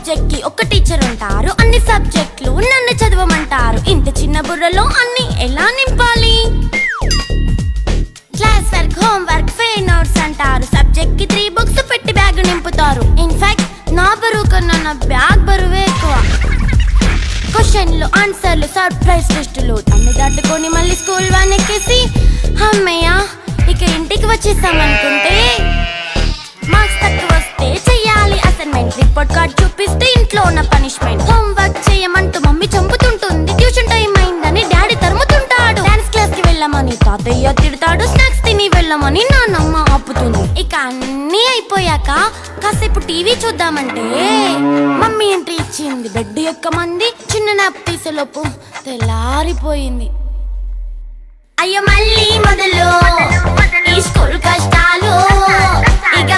Subject కి ఒక teacher ఉంటారు, అన్ని సబ్జెక్టులు నన్ను చదవమంటారు. ఇంత చిన్న బుర్రలో అన్ని ఎలా నింపాలి? Class work, home work, fair notes అంటారు. సబ్జెక్ట్ కి 3 బుక్స్ పెట్టి బ్యాగ్ నింపుతారు. ఇన్ఫాక్ట్ నా బరువు కన్నా నా బ్యాగ్ బరువే ఎక్కువ. క్వశ్చన్లు, ఆన్సర్లు, సర్ప్రైజ్ టెస్టులు అన్ని దాటుకొని మళ్ళీ స్కూల్ వ్యాన్ ఎక్కేసి అమ్మయ్య ఇక ఇంటికి వచ్చేసామనుకుంటే మార్క్స్ తక్కువ వస్తే చెయ్యాలి అసైన్మెంట్. రిపోర్ట్ కార్డ్ చూపిస్తే ఇంట్లో ఉన్న పనిష్మెంట్. హోమ్ వర్క్ చేయమంటూ మమ్మీ చంపుతుంటుంది. ట్యూషన్ టైం అయిందని డాడీ తరుముతుంటాడు. డాన్స్ క్లాస్ కి వెళ్ళమని తాతయ్య తిడతాడు. స్నాక్స్ తిని వెళ్ళమని నాన్నమ్మ ఆపుతుంది. ఇక అన్నీ అయిపోయాక కాసేపు టీవీ చూద్దామంటే మమ్మీ ఎంట్రీ ఇచ్చింది. బెడ్ ఎక్కమంది. చిన్న నాప్ తీసేలోపు తెల్లారిపోయింది. అయ్యో మళ్ళీ మొదలు ఈ స్కూల్ కష్టాలు. ఇక